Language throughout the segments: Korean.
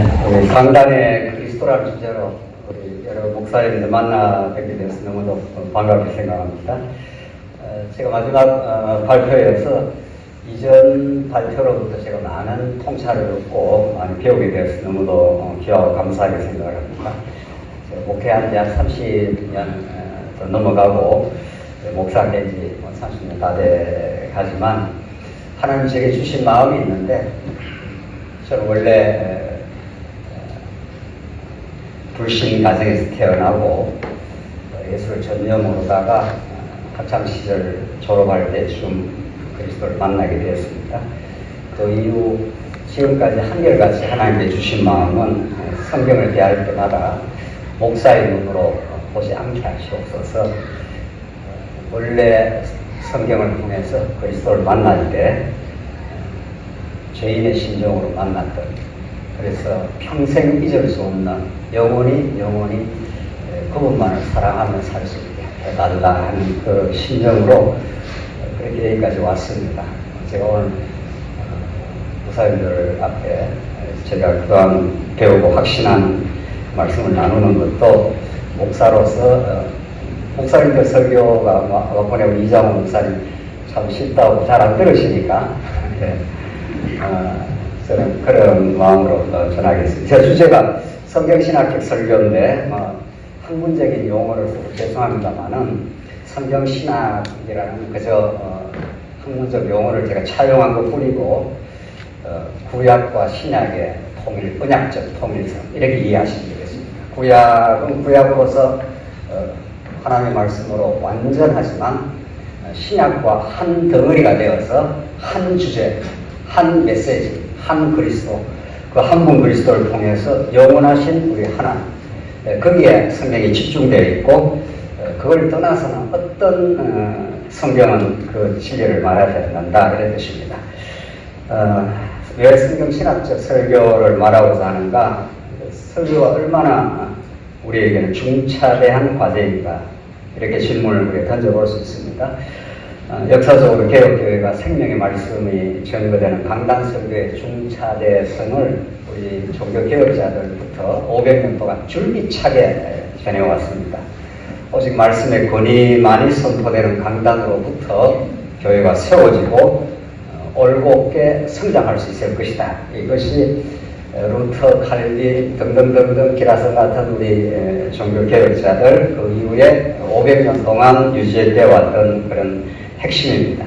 우리 강단의 그리스도라는 주제로 우리 여러 목사님들 만나 뵙게 되어서 너무도 반갑게 생각합니다. 제가 마지막 발표에서 이전 발표로부터 제가 많은 통찰을 얻고 많이 배우게 되어서 너무도 귀하고 감사하게 생각을 합니다. 제가 목회한 지 약 30년 더 넘어가고 목사된 지 30년 다 돼가지만 하나님 제게 주신 마음이 있는데 저는 원래 불신 가정에서 태어나고 예수를 전념으로다가 학창시절 졸업할 때쯤 그리스도를 만나게 되었습니다. 그 이후 지금까지 한결같이 하나님께 주신 마음은 성경을 대할 때마다 목사의 눈으로 보지 않게 하시옵소서. 원래 성경을 통해서 그리스도를 만날 때 죄인의 심정으로 만났던, 그래서 평생 잊을 수 없는 영원히 그분만을 사랑하며 살 수 있게 해달라 하는 그 심정으로 그렇게 여기까지 왔습니다. 제가 오늘 목사님들 앞에 제가 그동안 배우고 확신한 말씀을 나누는 것도 목사로서 목사님들 설교가 이번에 우리 이장호 목사님 참 쉽다고 잘 안 들으시니까 저는 그런 마음으로 전하겠습니다. 제 주제가 성경신학적 설교인데 학문적인 용어를 써서 죄송합니다만은 성경신학이라는 그저 학문적 용어를 제가 차용한 것 뿐이고 구약과 신약의 통일, 언약적 통일성 이렇게 이해하시면 되겠습니다. 구약은 구약으로서 하나님의 말씀으로 완전하지만 신약과 한 덩어리가 되어서 한 주제, 한 메시지, 한 그리스도, 그 한 분 그리스도를 통해서 영원하신 우리 하나님, 거기에 성경이 집중되어 있고 그걸 떠나서는 어떤 성경은 그 진리를 말하지 않는다 이런 뜻입니다. 왜 성경신학적 설교를 말하고자 하는가? 설교가 얼마나 우리에게는 중차대한 과제인가 이렇게 질문을 우리가 던져볼 수 있습니다. 역사적으로 개혁교회가 생명의 말씀이 전거되는 강단 설교의 중차대성을 우리 종교개혁자들부터 500년 동안 줄기차게 전해왔습니다. 오직 말씀의 권위만이 선포되는 강단으로부터 교회가 세워지고 올곧게 성장할 수 있을 것이다. 이것이 루터, 칼빈 등등등등 기라성 같은 우리 종교개혁자들 그 이후에 500년 동안 유지되어 왔던 그런 핵심입니다.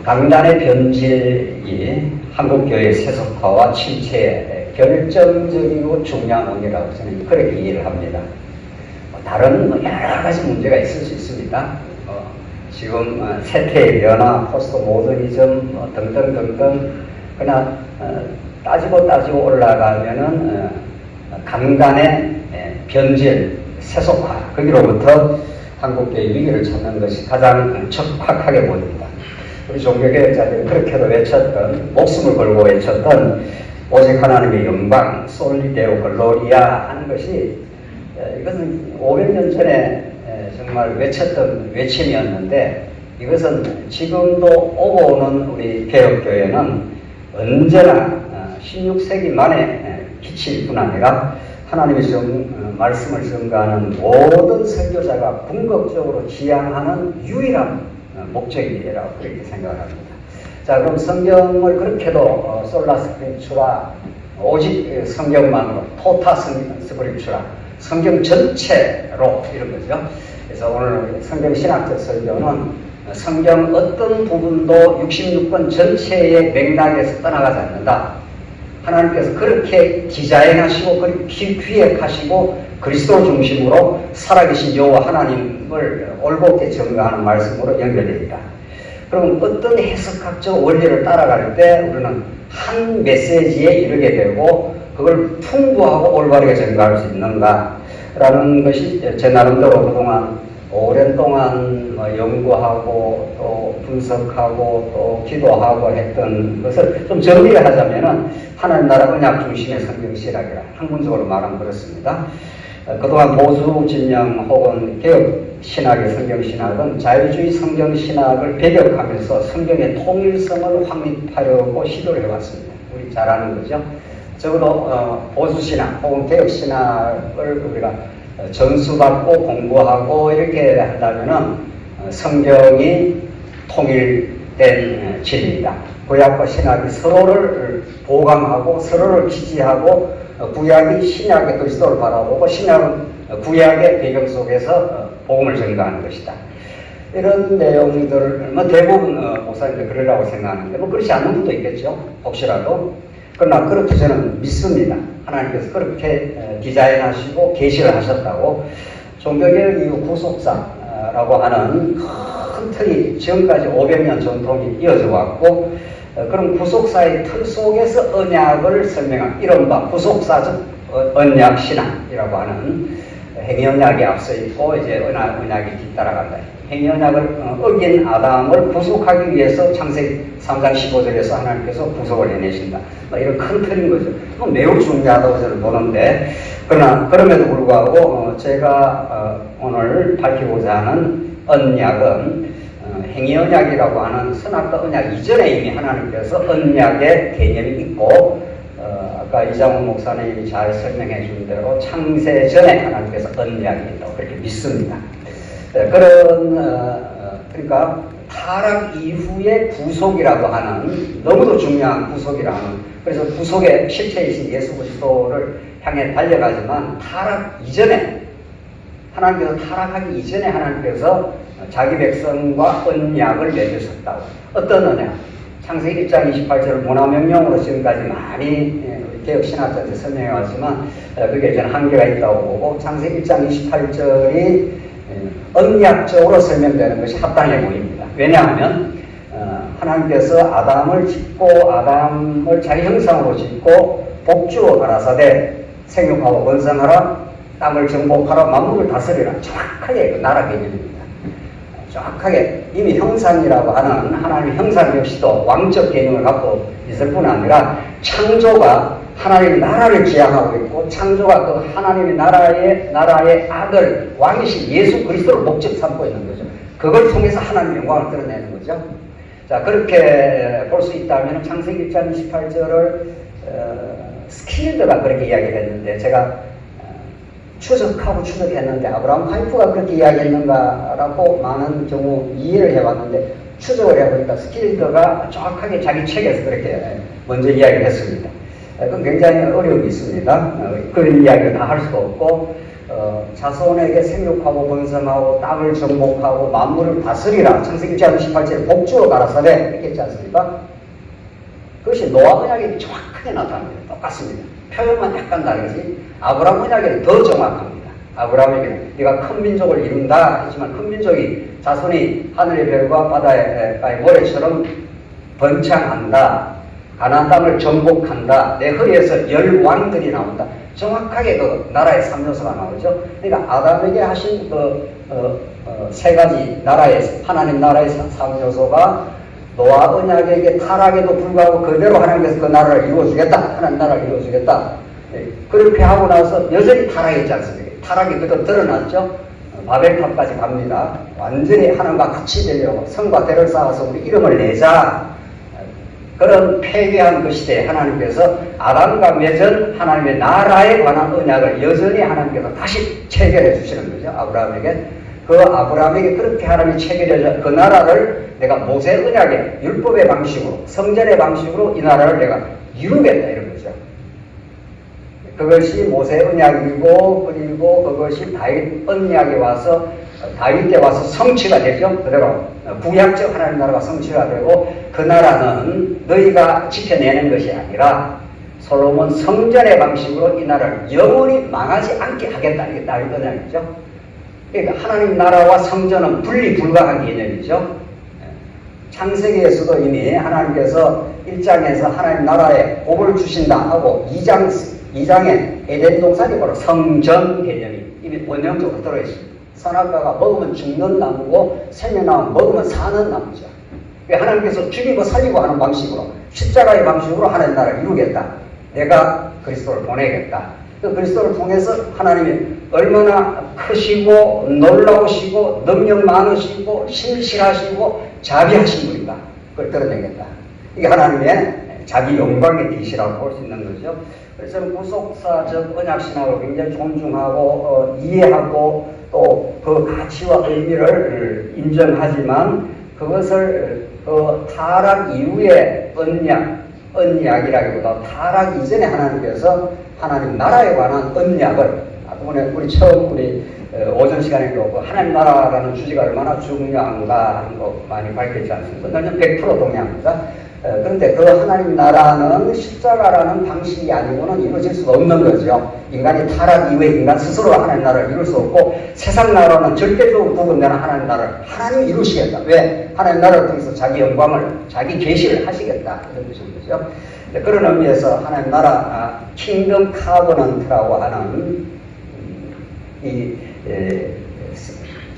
강단의 변질이 한국교회의 세속화와 침체에 결정적이고 중요한 원인이라고 저는 그렇게 이해를 합니다. 다른 여러 가지 문제가 있을 수 있습니다. 지금 세태의 변화, 포스트 모더니즘 등등등등 그러나 따지고 올라가면은 강단의 변질, 세속화 거기로부터 한국교회의 위기를 찾는 것이 가장 적확하게 보입니다. 우리 종교개혁자들이 그렇게도 외쳤던, 목숨을 걸고 외쳤던 오직 하나님의 영광, 솔리데오 글로리아 하는 것이 이것은 500년 전에 정말 외쳤던 외침이었는데 이것은 지금도 오고 오는 우리 개혁교회는 언제나 16세기 만에 기칠 뿐 아니라 하나님의 말씀을 전가하는 모든 설교자가 궁극적으로 지향하는 유일한 목적이라고 그렇게 생각을 합니다. 자, 그럼 성경을 그렇게도 솔라 스크립추라, 오직 성경만으로, 토타 스크립추라, 성경 전체로 이런 거죠. 그래서 오늘 성경 신학적 설교는 성경 어떤 부분도 66권 전체의 맥락에서 떠나가지 않는다. 하나님께서 그렇게 디자인하시고 그렇게 기획하시고 그리스도 중심으로 살아계신 여호와 하나님을 올곧게 전가하는 말씀으로 연결되어 있다. 그럼 어떤 해석학적 원리를 따라갈 때 우리는 한 메시지에 이르게 되고 그걸 풍부하고 올바르게 전가할 수 있는가라는 것이 제 나름대로 그동안 오랜 동안 연구하고 또 분석하고 또 기도하고 했던 것을 좀 정리를 하자면은 하나님 나라 언약 중심의 성경신학이라 학문적으로 말하면 그렇습니다. 그동안 보수 진영 혹은 개혁 신학의 성경신학은 자유주의 성경신학을 배격하면서 성경의 통일성을 확립하려고 시도를 해왔습니다. 우리 잘 아는 거죠. 적어도 보수신학 혹은 개혁신학을 우리가 전수받고 공부하고 이렇게 한다면은 성경이 통일된 진리이다. 구약과 신약이 서로를 보강하고 서로를 지지하고 구약이 신약의 그리스도를 바라보고 신약은 구약의 배경 속에서 복음을 전가하는 것이다. 이런 내용들을 대부분 목사님들 그러라고 생각하는데 그렇지 않은 분도 있겠죠. 혹시라도. 그러나 그렇게 저는 믿습니다. 하나님께서 그렇게 디자인하시고 계시를 하셨다고. 종교개혁 이후 구속사라고 하는 큰 틀이 지금까지 500년 전통이 이어져 왔고 그런 구속사의 틀 속에서 언약을 설명한 이른바 구속사적 언약신학이라고 하는 행위언약이 앞서 있고 이제 언약이 뒤따라간다. 행위언약을 어긴 아담을 구속하기 위해서 창세기 3장 15절에서 하나님께서 구속을 해내신다. 이런 큰 틀인 거죠. 매우 중요하다고 저는 보는데 그러나 그럼에도 불구하고 제가 오늘 밝히고자 하는 언약은 행위언약이라고 하는 선악과 언약 이전에 이미 하나님께서 언약의 개념이 있고 아까 이장훈 목사님이 잘 설명해 준 대로 창세 전에 하나님께서 언약이 있다고 그렇게 믿습니다. 그러니까 타락 이후의 구속이라고 하는 너무도 중요한 구속이라는 그래서 구속의 실체이신 예수 그리스도를 향해 달려가지만 타락 이전에 하나님께서 타락하기 이전에 하나님께서 자기 백성과 언약을 맺으셨다고. 어떤 언약? 창세기 1장 28절을 문화명령으로 지금까지 많이 개혁신학자들이 설명해 왔지만 그게 저는 한계가 있다고 보고 창세기 1장 28절이 언약적으로 설명되는 것이 합당해 보입니다. 왜냐하면 하나님께서 아담을 짓고 아담을 자기 형상으로 짓고 복주어 가라사대 생육하고 번성하라 땅을 정복하라 만물을 다스리라 정확하게 그 나라 개념입니다. 정확하게 이미 형상이라고 하는 하나님의 형상 역시도 왕적 개념을 갖고 있을 뿐 아니라 창조가 하나님의 나라를 지향하고 있고 창조가 그 하나님의 나라의 아들 왕이신 예수 그리스도를 목적 삼고 있는 거죠. 그걸 통해서 하나님의 영광을 드러내는 거죠. 자 그렇게 볼 수 있다면 창세기 1장 28절을 스킬드가 그렇게 이야기를 했는데 제가 추적하고 추적했는데 아브라함 와이프가 그렇게 이야기했는가라고 많은 경우 이해를 해왔는데 추적을 해보니까 스킬드가 정확하게 자기 책에서 그렇게 먼저 이야기를 했습니다. 그건 굉장히 어려움이 있습니다. 그런 이야기를 다 할 수도 없고 자손에게 생육하고 번성하고 땅을 정복하고 만물을 다스리라 창세기 1장 28절에 복주어 가라사대 이렇게 했지 않습니까? 그것이 노아 언약에 정확하게 나타납니다. 똑같습니다. 표현만 약간 다르지 아브라함 언약에는 더 정확합니다. 아브라함에게는 네가 큰 민족을 이룬다 했지만 큰 민족이 자손이 하늘의 별과 바다의 모래처럼 번창한다. 가나안 땅을 정복한다. 내 허리에서 열 왕들이 나온다. 정확하게 그 나라의 3요소가 나오죠. 그러니까 아담에게 하신 세 가지 나라의 하나님 나라의 3요소가 노아 언약에게 타락에도 불구하고 그대로 하나님께서 그 나라를 이루어주겠다. 하나님 나라를 이루어주겠다. 그렇게 하고 나서 여전히 타락했지 않습니까? 타락이 그대로 드러났죠. 바벨탑까지 갑니다. 완전히 하나님과 같이 되려고 성과 대를 쌓아서 우리 이름을 내자. 그런 폐기한 그 시대에 하나님께서 아담과 맺은 하나님의 나라에 관한 언약을 여전히 하나님께서 다시 체결해 주시는 거죠. 아브라함에게. 그 아브라함에게 그렇게 하나님이 체결해서 그 나라를 내가 모세 언약의 율법의 방식으로 성전의 방식으로 이 나라를 내가 이루겠다 이런 거죠. 그것이 모세 언약이고 그리고 그것이 다윗 언약에 와서 다윗 때 와서 성취가 되죠. 그대로 구약적 하나님 나라가 성취가 되고 그 나라는 너희가 지켜내는 것이 아니라 솔로몬 성전의 방식으로 이 나라를 영원히 망하지 않게 하겠다. 이게 다윗 언약이죠. 그러니까 하나님 나라와 성전은 분리 불가한 개념이죠. 창세기에서도 이미 하나님께서 1장에서 하나님 나라에 복을 주신다 하고 2장에 에덴 동산이 바로 성전 개념이 이미 원형적으로 들어있습니다. 선악과가 먹으면 죽는 나무고 생명나무 먹으면 사는 나무죠. 하나님께서 죽이고 살리고 하는 방식으로 십자가의 방식으로 하나님 나라를 이루겠다. 내가 그리스도를 보내겠다. 그 그리스도를 통해서 하나님이 얼마나 크시고 놀라우시고 능력 많으시고 신실하시고 자비하신 분인가 그걸 드러내겠다. 이게 하나님의 자기 영광의 계시라고 볼 수 있는 거죠. 그래서 저는 구속사적 언약신학을 굉장히 존중하고 이해하고 또 그 가치와 의미를 인정하지만 그것을 타락 이후의 언약이라기보다 타락 이전에 하나님께서 하나님 나라에 관한 언약을 우리 처음 오전 시간에 그 하나님 나라라는 주제가 얼마나 중요한가 하는 거 많이 밝혔지 않습니까? 저는 100% 동의합니다. 그런데 그 하나님 나라는 십자가라는 방식이 아니고는 이루어질 수가 없는 거죠. 인간이 타락 이후에 인간 스스로 하나님 나라를 이룰 수 없고 세상 나라는 절대적으로 구분되는 하나님 나라를 하나님이 이루시겠다. 왜? 하나님 나라를 통해서 자기 영광을, 자기 계시를 하시겠다. 이런 뜻인 거죠. 그런 의미에서 하나님 나라 킹덤 카버넌트라고 하는 이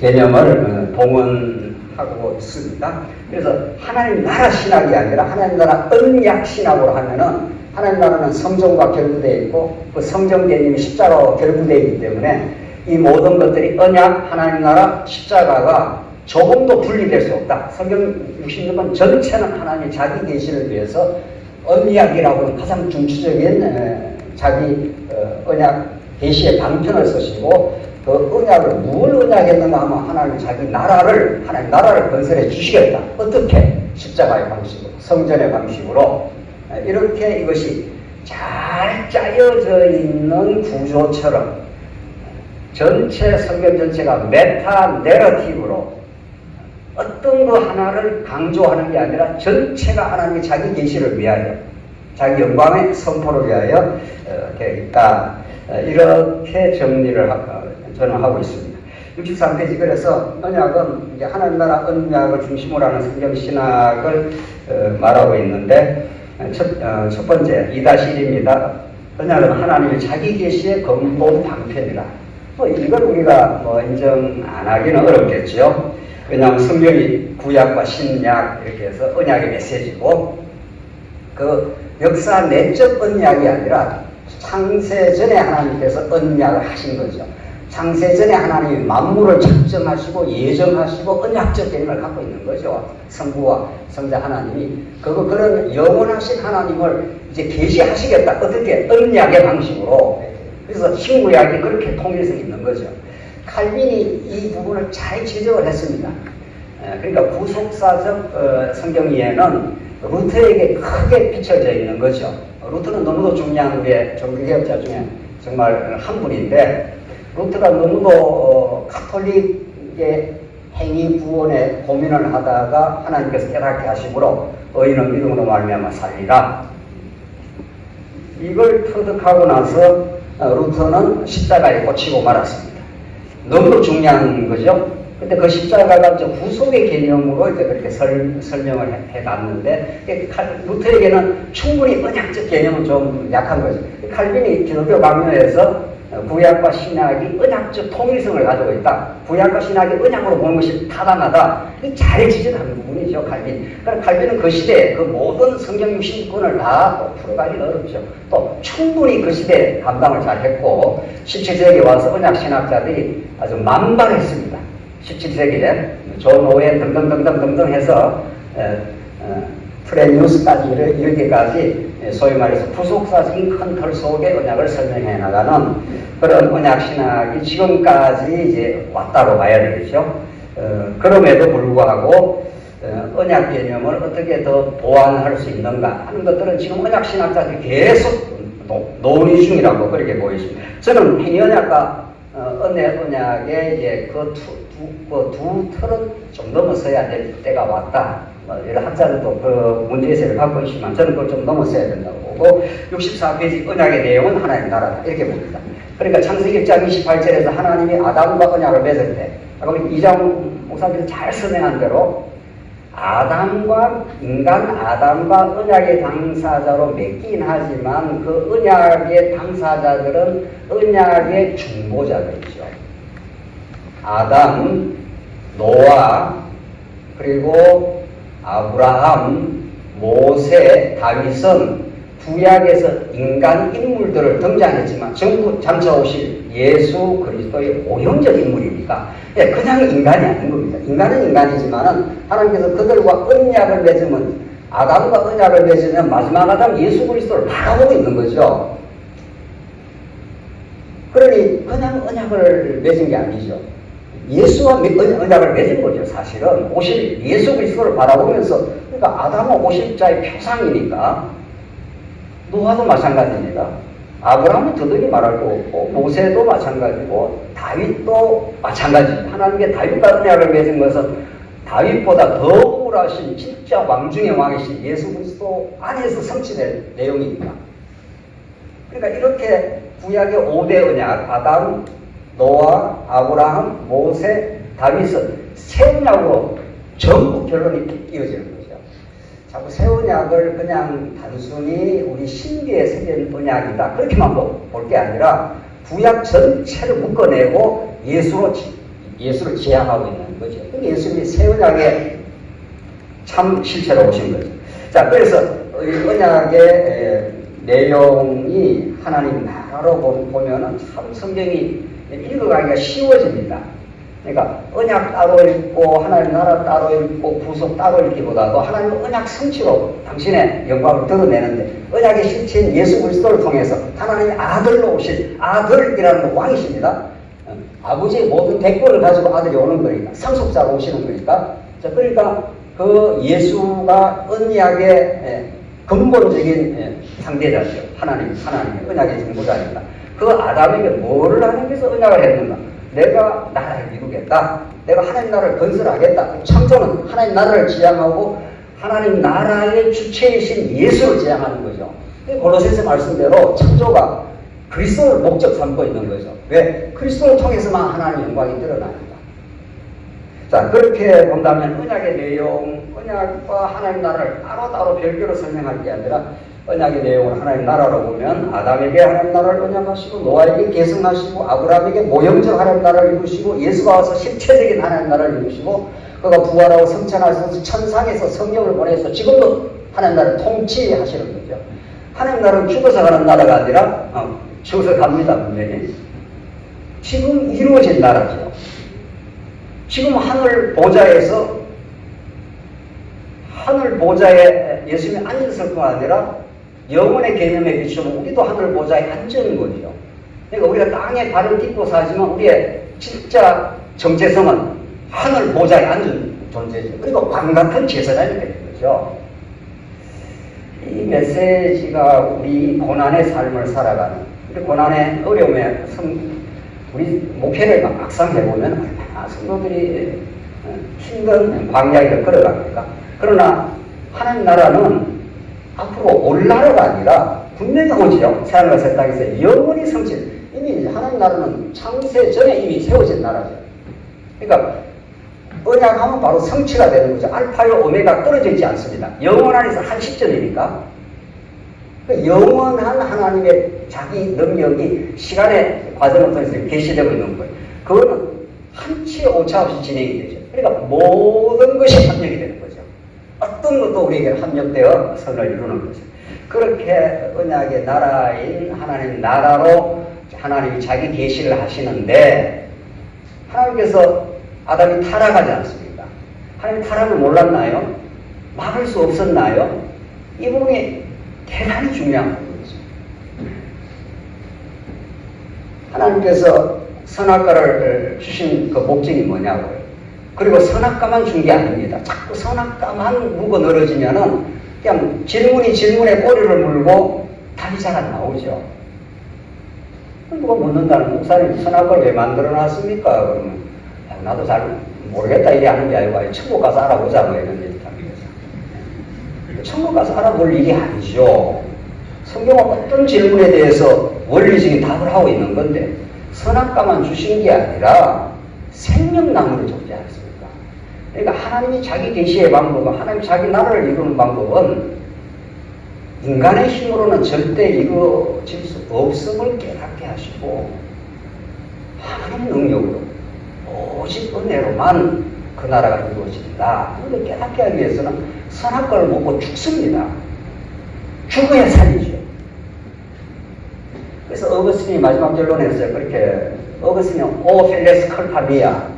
개념을 동원하고 있습니다. 그래서 하나님 나라 신학이 아니라 하나님 나라 언약 신학으로 하면은 하나님 나라는 성전과 결부되어 있고 그 성전 개념이 십자가와 결부되어 있기 때문에 이 모든 것들이 언약, 하나님 나라, 십자가가 조금도 분리될 수 없다. 성경 66권 전체는 하나님의 자기 계시를 위해서 언약이라고 하는 가장 중추적인 자기 언약 계시의 방편을 쓰시고 그 언약을 뭘 언약했는가 하면 하나님 자기 나라를 하나님 나라를 건설해 주시겠다. 어떻게? 십자가의 방식으로, 성전의 방식으로 이렇게 이것이 잘 짜여져 있는 구조처럼 전체 성경 전체가 메타 내러티브로 어떤 거 하나를 강조하는 게 아니라 전체가 하나님의 자기 계시를 위하여 자기 영광의 선포를 위하여 되어 있다. 이렇게 정리를 저는 하고 있습니다. 63페이지 그래서 언약은 이제 하나님 나라 언약을 중심으로 하는 성경 신학을 말하고 있는데 첫 번째 2-1입니다. 언약은 하나님의 자기 계시의 근본 방편이라. 이걸 우리가 인정 안 하기는 어렵겠죠. 왜냐하면 성경이 구약과 신약 이렇게 해서 언약의 메시지고 그 역사 내적 언약이 아니라 창세전에 하나님께서 언약을 하신 거죠. 창세전에 하나님이 만물을 작정하시고 예정하시고 언약적 개념을 갖고 있는 거죠. 성부와 성자 하나님이 그런 영원하신 하나님을 이제 계시하시겠다. 어떻게? 언약의 방식으로. 그래서 신구약이 그렇게 통일성 있는 거죠. 칼빈이 이 부분을 잘 지적을 했습니다. 그러니까 구속사적 성경 이해는 루터에게 크게 비춰져 있는 거죠. 루터는 너무도 중요한 우리의 종교개혁자 중에 정말 한 분인데 루터가 너무도 가톨릭의 행위 구원에 고민을 하다가 하나님께서 깨닫게 하심으로 의인은 믿음으로 말미암아 살리라. 이걸 터득하고 나서 루터는 십자가에 꽂히고 말았습니다. 너무도 중요한 거죠. 근데 그 십자가가 구속의 개념으로 이제 그렇게 설명을 해놨는데, 루터에게는 충분히 언약적 개념은 좀 약한 거죠. 칼빈이 기독교 강요에서 구약과 신약이 언약적 통일성을 가지고 있다. 구약과 신약이 언약으로 보는 것이 타당하다. 잘 지적하는 부분이죠, 칼빈. 그러니까 칼빈은 그 시대에 그 모든 성경 60권을 다 풀어가기는 어렵죠. 또 충분히 그 시대에 감당을 잘 했고, 17세기에 와서 언약 신학자들이 아주 만발했습니다. 17세기에 존 오웬 등등 해서 프레뉴스까지 이렇게까지 소위 말해서 구속사적인 큰 틀 속의 언약을 설명해 나가는 그런 언약 신학이 지금까지 이제 왔다고 봐야 되겠죠. 그럼에도 불구하고 언약 개념을 어떻게 더 보완할 수 있는가 하는 것들은 지금 언약 신학자들이 계속 논의 중이라고 그렇게 보입니다. 저는 행위언약과 언약의 이제 두 틀은 좀 넘어서야 될 때가 왔다. 여러 학자들도 그 문제의식을 갖고 있지만 저는 그걸 좀 넘어서야 된다고 보고 64페이지 언약의 내용은 하나님 나라다. 이렇게 봅니다. 그러니까 창세기 1장 28절에서 하나님이 아담과 언약을 맺을 때 이장 목사님이 잘 설명한 대로 인간 아담과 언약의 당사자로 맺긴 하지만 그 언약의 당사자들은 언약의 중보자들이죠. 아담, 노아, 그리고 아브라함, 모세, 다윗은 구약에서 인간 인물들을 등장했지만 전부 장차 오실 예수 그리스도의 오형적 인물이니까 그냥 인간이 아닌 겁니다. 인간은 인간이지만은 하나님께서 그들과 언약을 맺으면 아담과 언약을 맺으면 마지막 아담 예수 그리스도를 바라보고 있는 거죠. 그러니 그냥 언약을 맺은 게 아니죠. 예수와 언약을 맺은 거죠. 사실은 오실 예수 그리스도를 바라보면서, 그러니까 아담은 오실 자의 표상이니까. 노아도 마찬가지입니다. 아브라함은 더더욱이 말할 거 없고, 모세도 마찬가지고, 다윗도 마찬가지. 하나님께 다윗과 언약을 맺은 것은 다윗보다 더 우월하신 진짜 왕 중의 왕이신 예수 그리스도 안에서 성취된 내용입니다. 그러니까 이렇게 구약의 5대 언약, 아담, 노아, 아브라함, 모세, 다윗은 새 언약으로 전부 결론이 이어지는 거죠. 자꾸 새 언약을 그냥 단순히 우리 신비에 새긴 언약이다, 그렇게만 볼 게 아니라 구약 전체를 묶어내고 예수를 지향하고 있는 거죠. 예수님이 새 언약의 참 실체로 오신 거죠. 자, 그래서 이 언약의 내용이 하나님 나라로 보면은 참 성경이 읽어가기가 쉬워집니다. 그러니까 언약 따로 읽고 하나님 나라 따로 읽고 구속 따로 읽기보다도 하나님 언약 성취로 당신의 영광을 드러내는데, 언약의 실체인 예수 그리스도를 통해서 하나님의 아들로 오신 아들이라는 왕이십니다. 아버지의 모든 대권을 가지고 아들이 오는 거니까, 상속자로 오시는 거니까. 자, 그러니까 그 예수가 언약의 근본적인 상대자죠. 하나님의 언약의 중보자입니다. 그 아담에게 뭐를 하나님께서 언약을 했는가? 내가 나라를 이루겠다. 내가 하나님 나라를 건설하겠다. 창조는 하나님 나라를 지향하고 하나님 나라의 주체이신 예수를 지향하는 거죠. 골로새서 말씀대로 창조가 그리스도를 목적 삼고 있는 거죠. 왜? 그리스도를 통해서만 하나님의 영광이 드러납니다. 자, 그렇게 본다면 언약의 내용, 언약과 하나님 나라를 따로따로 별개로 설명할 게 아니라 언약의 내용을 하나님 나라로 보면 아담에게 하나님 나라를 언약하시고, 노아에게 계승하시고, 아브라함에게 모형적 하나님 나라를 이루시고, 예수가 와서 실체적인 하나님 나라를 이루시고, 그가 부활하고 성천하셔서 천상에서 성령을 보내서 지금도 하나님 나라를 통치하시는 거죠. 하나님 나라는 죽어서 가는 나라가 아니라 죽어서 갑니다. 분명히 지금 이루어진 나라죠. 지금 하늘 보좌에 예수님이 앉았을 뿐 아니라 영혼의 개념에 비추면 우리도 하늘 보좌에 앉은 거죠. 그러니까 우리가 땅에 발을 딛고 사지만 우리의 진짜 정체성은 하늘 보좌에 앉은 존재죠. 그리고 광 같은 제사장이 되는 거죠. 이 메시지가 우리 고난의 삶을 살아가는, 우리 고난의 어려움에 우리 목회를 막상 해보면 얼마나 성도들이 힘든 광야를 걸어갑니까? 그러나 하나님 나라는 앞으로 올 나라가 아니라 분명히 오지요. 새하늘과 새 땅에서 영원히 성취. 이미 하나님 나라는 창세 전에 이미 세워진 나라죠. 그러니까 언약하면 바로 성취가 되는 거죠. 알파와 오메가 떨어져 있지 않습니다. 영원 안에서 한 시점이니까. 영원한 하나님의 자기 능력이 시간의 과정을 통해서 계시되고 있는 거예요. 그거는 한치 오차 없이 진행이 되죠. 그러니까 모든 것이 합력이 되는 거죠. 어떤 것도 우리에게 합력되어 선을 이루는 거죠. 그렇게 언약의 나라인 하나님 나라로 하나님이 자기 계시를 하시는데, 하나님께서 아담이 타락하지 않습니까? 하나님 타락을 몰랐나요? 막을 수 없었나요? 이 부분이 대단히 중요한 부분이죠. 하나님께서 선악과를 주신 그 목적이 뭐냐고요. 그리고 선악과만 준 게 아닙니다. 자꾸 선악과만 묵어 늘어지면은 그냥 질문에 꼬리를 물고 답이 잘 안 나오죠. 누가 묻는다는, 목사님 선악과를 왜 만들어 놨습니까? 그러면 나도 잘 모르겠다 이게 하는 게 아니고 천국 가서 알아보자 뭐 이런 얘기 합니다. 천국 가서 알아볼 일이 아니죠. 성경은 어떤 질문에 대해서 원리적인 답을 하고 있는 건데, 선악과만 주신 게 아니라 생명나무를 줬지 않습니까? 그러니까 하나님이 자기 계시의 방법은, 하나님 자기 나라를 이루는 방법은 인간의 힘으로는 절대 이루어질 수 없음을 깨닫게 하시고, 하나님 능력으로 오직 은혜로만 그 나라가 이루어진다. 이걸 깨닫게 하기 위해서는 선악과를 먹고 죽습니다. 죽어야 살리죠. 그래서 어거스틴이 마지막 결론에서 그렇게, 어거스틴이 오 필레스 컬파비아,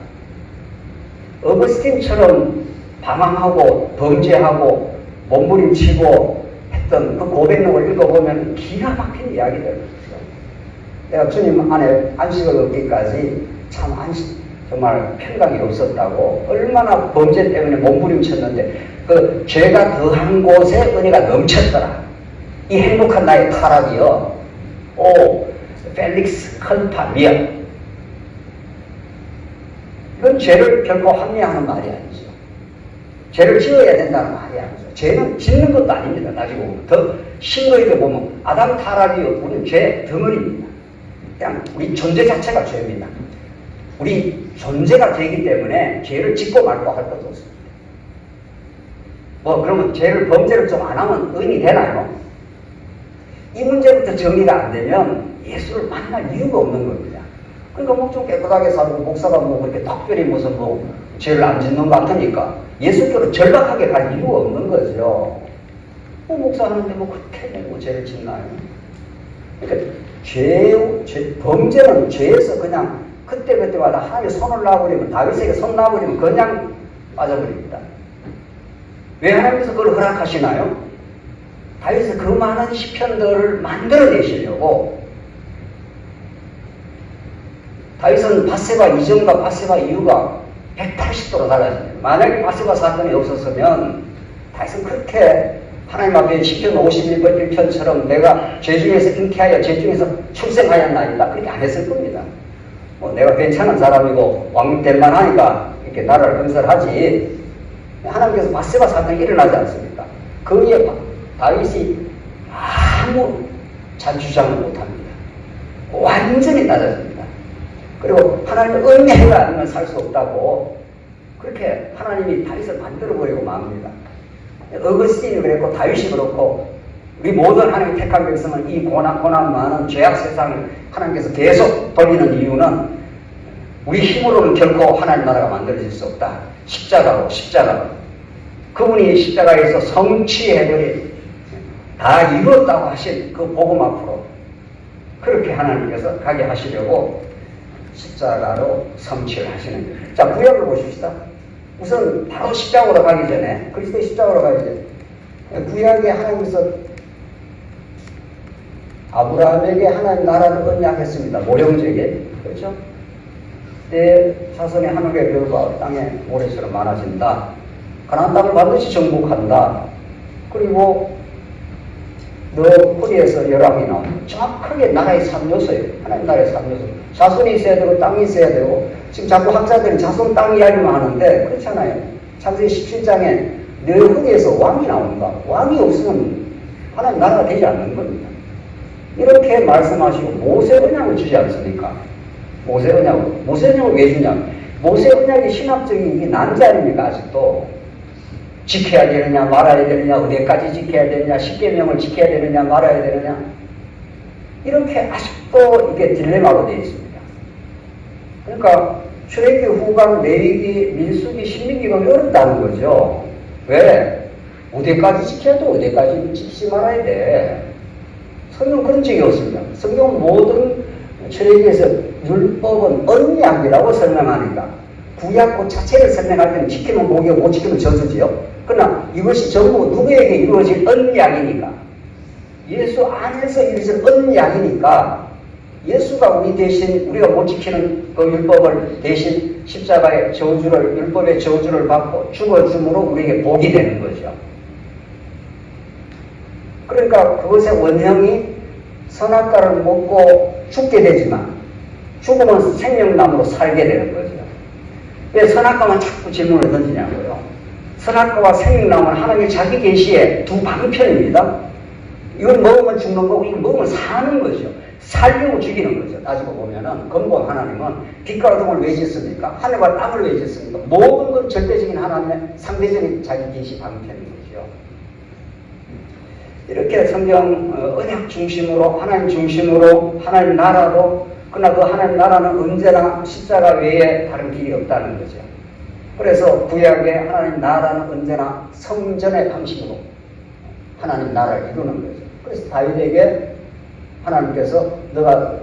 어거스틴처럼 방황하고 범죄하고 몸부림치고 했던 그 고백록을 읽어보면 기가 막힌 이야기들. 내가 주님 안에 안식을 얻기까지 참 정말 평강이 없었다고, 얼마나 범죄 때문에 몸부림쳤는데 그 죄가 더한 곳에 은혜가 넘쳤더라. 이 행복한 나의 타락이요. 오 펠릭스 컨파미아. 이건 죄를 결코 합리화하는 말이 아니죠. 죄를 지어야 된다는 말이 아니죠. 죄는 짓는 것도 아닙니다. 나중에 보면 더 심도있게 보면 아담 타락이 우리는 죄 덩어리입니다. 그냥 우리 존재 자체가 죄입니다. 우리 존재가 죄이기 때문에 죄를 짓고 말고 할 것도 없습니다. 그러면 범죄를 좀 안 하면 의인이 되나요? 이 문제부터 정리가 안 되면 예수를 만날 이유가 없는 겁니다. 그러니까 좀 깨끗하게 살고 목사가 그렇게 특별히 무슨 죄를 안 짓는 것 같으니까 예수께로 절박하게 갈 이유가 없는 거죠. 목사 하는데 그렇게 죄를 짓나요? 그러니까 범죄는 죄에서 그냥 그때마다 하나님의 손을 놔버리면, 다윗에게 손 놔버리면 그냥 빠져버립니다. 왜 하나님께서 그걸 허락하시나요? 다윗의 그 많은 시편들을 만들어내시려고. 다윗은 바세바 이전과 바세바 이후가 180도로 달라집니다. 만약에 바세바 사건이 없었으면 다윗은 그렇게 하나님 앞에 시편 51번 1편처럼 내가 죄 중에서 잉태하여 죄 중에서 출생하였나이다 그렇게 안 했을 겁니다. 내가 괜찮은 사람이고 왕될만 하니까 이렇게 나라를 건설하지. 하나님께서 바세바 사건이 일어나지 않습니까? 거기에 다윗이 아무 자주장을 못합니다. 완전히 낮아집니다. 그리고 하나님의 은혜가 아니면 살 수 없다고 그렇게 하나님이 다윗을 만들어버리고 맙니다. 어거스틴이 그랬고 다윗이 그렇고 우리 모든 하나님 택한 백성은 이 고난 많은 죄악 세상을 하나님께서 계속 돌리는 이유는 우리 힘으로는 결코 하나님 나라가 만들어질 수 없다. 십자가로 그분이 십자가에서 성취해버린 다 이뤘다고 하신 그 복음 앞으로 그렇게 하나님께서 가게 하시려고 십자가로 성취를 하시는 거예요. 자, 구약을 보십시다. 우선 바로 십자가로 가기 전에, 그리스도의 십자가로 가기 전에 구약에 하나님께서 아브라함에게 하나님 나라를 언약했습니다. 모령제에게. 그렇죠? 내 자손의 하늘의 별과 땅의 모래처럼 많아진다. 가나안 땅을 반드시 정복한다. 그리고 너 뿌리에서 열왕이 나온다. 정확하게 나라의 3요소예요. 하나님 나라의 3요소. 자손이 있어야 되고 땅이 있어야 되고, 지금 자꾸 학자들이 자손 땅 이야기만 하는데 그렇잖아요. 창세기 17장에 너 후대에서 왕이 나온다. 왕이 없으면 하나님 나라가 되지 않는 겁니다. 이렇게 말씀하시고 모세 언약을 주지 않습니까? 모세 언약을 왜 주냐? 모세 언약이 신학적인 게 난지 아닙니까? 아직도 지켜야 되느냐 말아야 되느냐, 어디까지 지켜야 되느냐, 십계명을 지켜야 되느냐 말아야 되느냐, 이렇게 아직도 이게 딜레마로 되어 있습니다. 그러니까 출애굽기, 후강, 레위기, 민수기, 신명기가 어렵다는 거죠. 왜? 어디까지 지켜야 돼, 어디까지 지키지 말아야 돼. 성경은 그런 적이 없습니다. 성경은 모든 출애굽기에서 율법은 언약이라고 설명하니까 구약 그 자체를 설명할 때는 지키면 복이고 못 지키면 저주지요. 그러나 이것이 전부 누구에게 이루어질 언약이니까, 예수 안에서 이루어질 언약이니까, 예수가 우리 대신 우리가 못 지키는 그 율법을 대신 십자가의 저주를, 율법의 저주를 받고 죽어줌으로 우리에게 복이 되는 거죠. 그러니까 그것의 원형이 선악과를 먹고 죽게 되지만 죽으면 생명나무로 살게 되는 거죠. 왜 선악과만 자꾸 질문을 던지냐고요. 선악과와 생명나무는 하나님의 자기 계시의 두 방편입니다. 이건 먹으면 죽는 거고 이건 먹으면 사는 거죠. 살려고 죽이는 거죠. 따지고 보면은 근본 하나님은 빛과 어둠을 왜 짓습니까? 하늘과 땅을 왜 짓습니까? 모든 건 절대적인 하나님의 상대적인 자기 계시 방편인 거죠. 이렇게 성경 언약 중심으로, 하나님 중심으로, 하나님 나라로, 그러나 그 하나님 나라는 언제나 십자가 외에 다른 길이 없다는 거죠. 그래서 구약의 하나님 나라는 언제나 성전의 방식으로 하나님 나라를 이루는 거죠. 그래서 다윗에게 하나님께서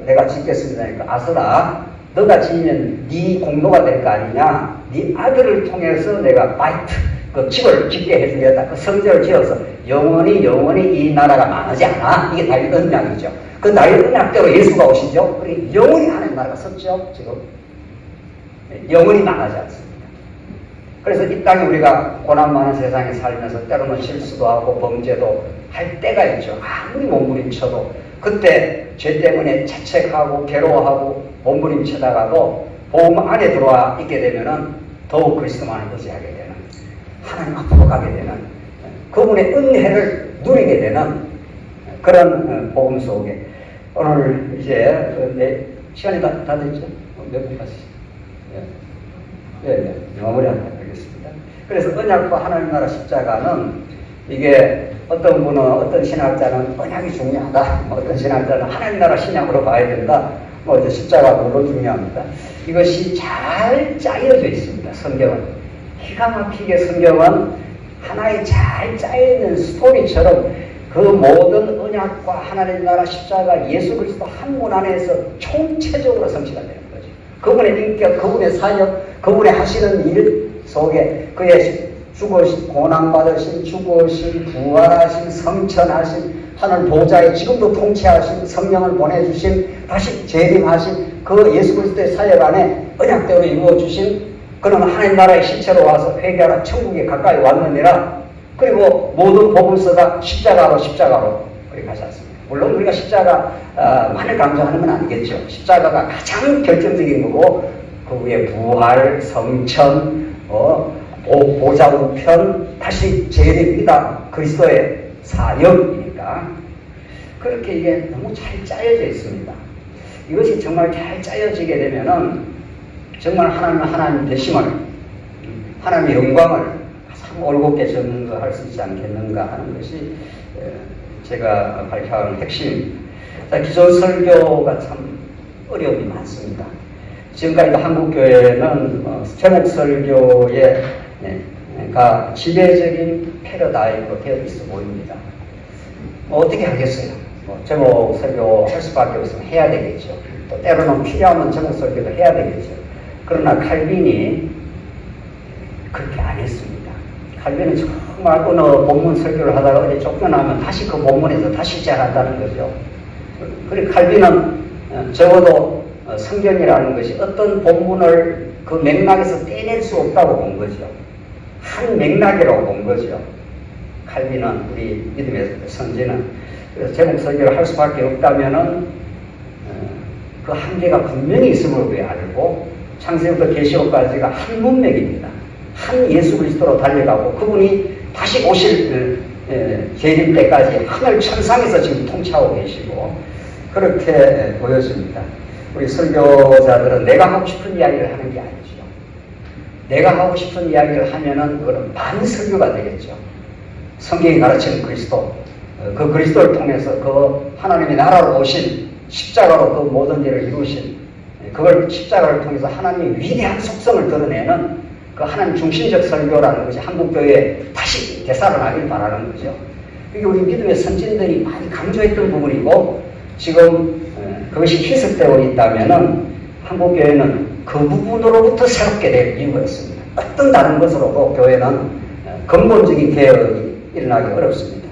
내가 짓겠습니다 하니까, 아서라 너가 지으면 네 공로가 될 거 아니냐, 네 아들을 통해서 내가 그 집을 짓게 해주겠다. 그 성전을 지어서 영원히 이 나라가 망하지 않아. 이게 다윗 언약이죠. 그 다윗 언약대로 예수가 오시죠. 우리 영원히 하나님 나라가 섰죠. 지금 영원히 망하지 않습니다. 그래서 이 땅에 우리가 고난 많은 세상에 살면서 때로는 실수도 하고 범죄도 할 때가 있죠. 아무리 몸부림쳐도 그때 죄 때문에 자책하고 괴로워하고 몸부림치다가도 복음 안에 들어와 있게 되면은 더욱 그리스도만을 의지하게 되는, 하나님 앞으로 가게 되는, 그분의 은혜를 누리게 되는 그런 복음 속에 오늘 이제 시간이 다 됐죠? 몇 분 갔어요? 네, 마무리하도록 하겠습니다. 그래서 언약과 하나님 나라 십자가는 이게 어떤 분은, 어떤 신학자는 언약이 중요하다, 어떤 신학자는 하나님 나라 신약으로 봐야 된다, 이제 십자가가 물론 중요합니다. 이것이 잘 짜여져 있습니다. 성경은 기가 막히게 성경은 하나의 잘 짜여있는 스토리처럼 그 모든 언약과 하나님 나라 십자가 예수 그리스도 한 분 안에서 총체적으로 성취가 되는 거죠. 그분의 인격, 그분의 사역, 그분의 하시는 일 속에 그의 죽으신, 고난받으신, 죽으신, 부활하신, 성천하신, 하늘 보좌에 지금도 통치하신, 성령을 보내주신, 다시 재림하신 그 예수 그리스도의 사역 안에 언약대로 이루어주신 그런 하나님 나라의 실체로 와서 회개하라, 천국에 가까이 왔느니라. 그리고 모든 복음서가 십자가로 우리 가지 않습니다. 물론 우리가 십자가만을 강조하는 건 아니겠죠. 십자가가 가장 결정적인 거고 그 위에 부활, 성천, 보좌 우편, 다시 재림이다. 그리스도의 사역이니까 그렇게 이게 너무 잘 짜여져 있습니다. 이것이 정말 잘 짜여지게 되면은 정말 하나님 되심을, 하나님의 영광을 참 올곧게 전할 수 있지 않겠는가 하는 것이 제가 발표하는 핵심입니다. 기존 설교가 참 어려움이 많습니다. 지금까지 한국교회는 제목 설교의 지배적인 패러다임으로 되어 있어 보입니다. 어떻게 하겠어요? 제목 설교 할 수밖에 없으면 해야 되겠죠. 또 때로는 필요하면 제목 설교도 해야 되겠죠. 그러나 칼빈이 그렇게 안 했습니다. 칼빈은 정말 어느 본문 설교를 하다가 어디 쫓겨나면 다시 그 본문에서 다시 시작한다는 거죠. 그리고 칼빈은 적어도 성경이라는 것이 어떤 본문을 그 맥락에서 떼낼 수 없다고 본 거죠. 한 맥락이라고 본 거죠. 칼빈은, 우리 믿음의 선지는. 그래서 제목 설교를 할 수밖에 없다면은 그 한계가 분명히 있음을 우리 알고, 창세부터 계시록까지가 한 문맥입니다. 한 예수 그리스도로 달려가고 그분이 다시 오실 재림 때까지 하늘 천상에서 지금 통치하고 계시고 그렇게 보여집니다. 우리 설교자들은 내가 하고 싶은 이야기를 하는 게 아니죠. 내가 하고 싶은 이야기를 하면은 그거는 반설교가 되겠죠. 성경이 가르치는 그리스도, 그 그리스도를 통해서 그 하나님의 나라로 오신 십자가로 그 모든 일을 이루신, 그걸 십자가를 통해서 하나님의 위대한 속성을 드러내는 그 하나님 중심적 설교라는 것이 한국교회에 다시 되살아나길 바라는 거죠. 이게 우리 믿음의 선진들이 많이 강조했던 부분이고, 지금 그것이 희석되고 있다면은 한국교회는 그 부분으로부터 새롭게 될 이유가 있습니다. 어떤 다른 것으로도 교회는 근본적인 개혁이 일어나기 어렵습니다.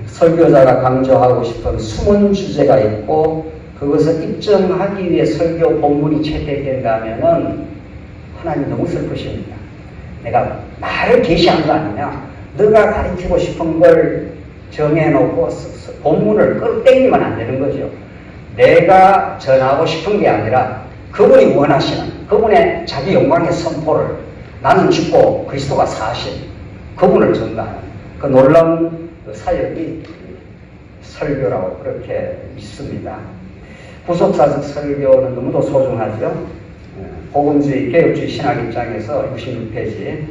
설교자가 강조하고 싶은 숨은 주제가 있고 그것을 입증하기 위해 설교 본문이 채택된다면은 하나님 너무 슬프십니다. 내가 나를 계시한 거 아니냐? 너가 가르치고 싶은 걸 정해놓고 본문을 끌어당기면 안 되는 거죠. 내가 전하고 싶은 게 아니라 그분이 원하시는 그분의 자기 영광의 선포를 나는 죽고 그리스도가 사신 그분을 전가하는 그 놀라운 사역이 설교라고 그렇게 믿습니다. 구속사적 설교는 너무도 소중하죠. 복음주의, 개혁주의 신학 입장에서 66페이지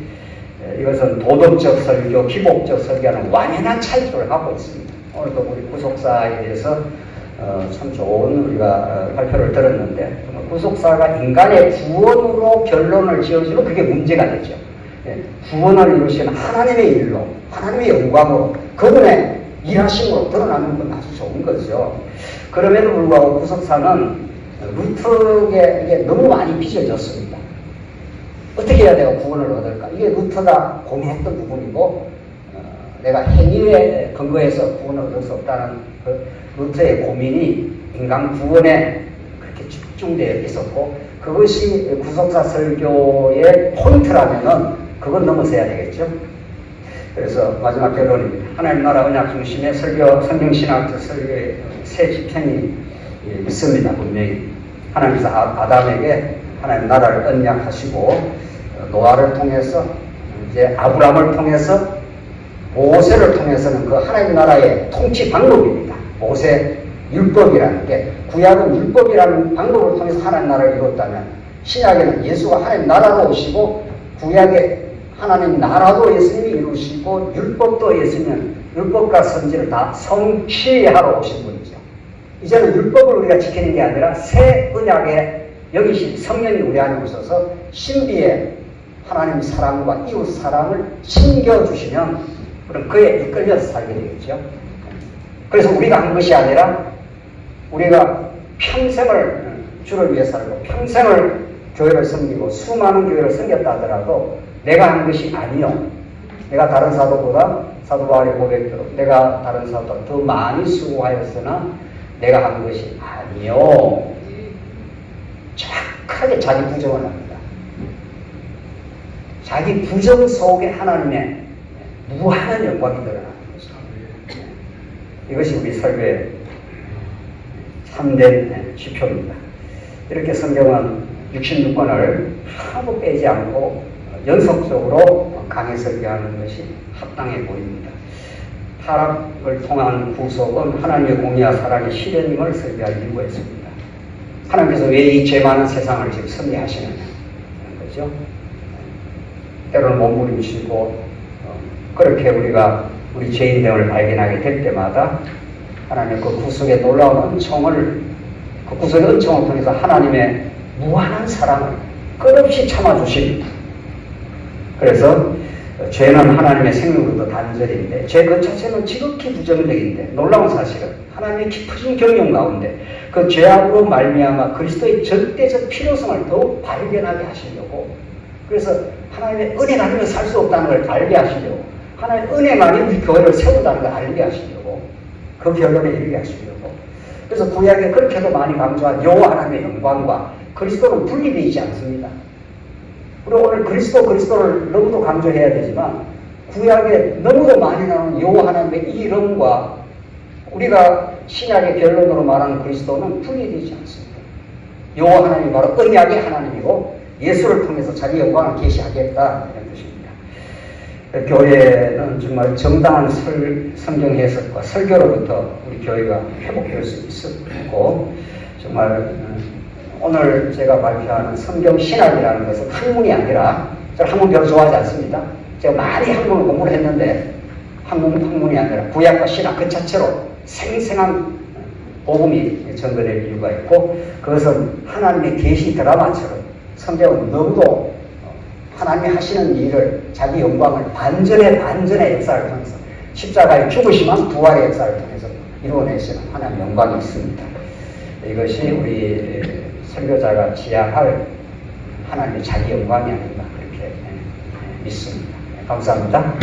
이것은 도덕적 설교, 기복적 설교는 완연한 차이점을 갖고 있습니다. 오늘도 우리 구속사에 대해서 참 좋은 우리가 발표를 들었는데 구속사가 인간의 구원으로 결론을 지어주면 그게 문제가 되죠. 구원을 이루시는 하나님의 일로, 하나님의 영광으로, 그분의 일하심으로 드러나는 건 아주 좋은 거죠. 그럼에도 불구하고 구속사는 루트에 이게 너무 많이 빚어졌습니다. 어떻게 해야 내가 구원을 얻을까? 이게 루터가 고민했던 부분이고, 내가 행위에 근거해서 구원을 얻을 수 없다는 그 루터의 고민이 인간 구원에 그렇게 집중되어 있었고, 그것이 구속사 설교의 포인트라면은 그건 넘어서야 되겠죠. 그래서 마지막 결론입니다. 하나님 나라 언약 중심의 설교, 성경신학 설교의 새 지편이 있습니다. 분명히 하나님께서 아담에게 하나님 나라를 언약하시고, 노아를 통해서 이제 아브라함을 통해서 모세를 통해서는 그 하나님 나라의 통치 방법입니다. 모세 율법이라는 게, 구약은 율법이라는 방법을 통해서 하나님 나라를 이뤘다면, 신약에는 예수가 하나님 나라로 오시고, 구약에 하나님 나라도 예수님이 이루시고, 율법도 예수님은 율법과 선지를 다 성취하러 오신 분이죠. 이제는 율법을 우리가 지키는 게 아니라 새 언약에 여기신 성령이 우리 안에 오셔서 신비의 하나님 사랑과 이웃 사랑을 심겨주시면 그럼 그에 이끌려서 살게 되겠죠. 그래서 우리가 한 것이 아니라 우리가 평생을 주를 위해 살고 평생을 교회를 섬기고 수많은 교회를 섬겼다 하더라도 내가 한 것이 아니요. 내가 다른 사도보다 사도 바울의 고백대로 내가 다른 사도보다 더 많이 수고하였으나 내가 한 것이 아니요. 정확하게 자기 부정을 합니다. 자기 부정 속에 하나님의 무한한 영광이 드러나는 거죠. 이것이 우리 설교의 참된 지표입니다. 이렇게 성경은 66권을 하나도 빼지 않고 연속적으로 강해 설교하는 것이 합당해 보입니다. 타락을 통한 구속은 하나님의 공의와 사랑의 실현임을 설교할 이유가 있습니다. 하나님께서 왜 이 죄 많은 세상을 지금 섭리하시느냐 하는 거죠. 때로는 몸부림치고 그렇게 우리가 우리 죄인됨을 발견하게 될 때마다 하나님의 그 구속의 놀라운 은총을, 그 구속의 은총을 통해서 하나님의 무한한 사랑을 끝없이 참아주십니다. 그래서 죄는 하나님의 생명으로부터 단절인데 죄 그 자체는 지극히 부정적인데 놀라운 사실은 하나님의 깊으신 경영 가운데 그 죄악으로 말미암아 그리스도의 절대적 필요성을 더욱 발견하게 하시려고, 그래서 하나님의 은혜가 아니면 살 수 없다는 걸 알게 하시려고, 하나님의 은혜만이 우리 교회를 세운다는 걸 알게 하시려고, 그 결론에 이르게 하시려고. 그래서 구약에 그렇게도 많이 강조한 여호와 하나님의 영광과 그리스도는 분리되지 않습니다. 그리고 오늘 그리스도를 너무도 강조해야 되지만 구약에 너무도 많이 나오는 여호와 하나님의 이 이름과 우리가 신약의 결론으로 말하는 그리스도는 분리되지 않습니다. 여호와 하나님이 바로 언약의 하나님이고 예수를 통해서 자기 영광을 계시하겠다 이런 뜻입니다. 교회는 정말 정당한 성경 해석과 설교로부터 우리 교회가 회복할 수 있었고, 정말 오늘 제가 발표하는 성경 신학이라는 것은 학문이 아니라, 저는 학문 별로 좋아하지 않습니다. 제가 많이 학문을 공부를 했는데 학문이 아니라 구약과 신학 그 자체로 생생한 복음이 전거될 이유가 있고, 그것은 하나님의 계시 드라마처럼 성경은 너무도 하나님이 하시는 일을, 자기 영광을 반전의 역사를 통해서 십자가의 죽으심한 부활의 역사를 통해서 이루어내시는 하나님의 영광이 있습니다. 이것이 우리 설교자가 지향할 하나님의 자기 영광이 아닌가 그렇게 믿습니다. 감사합니다.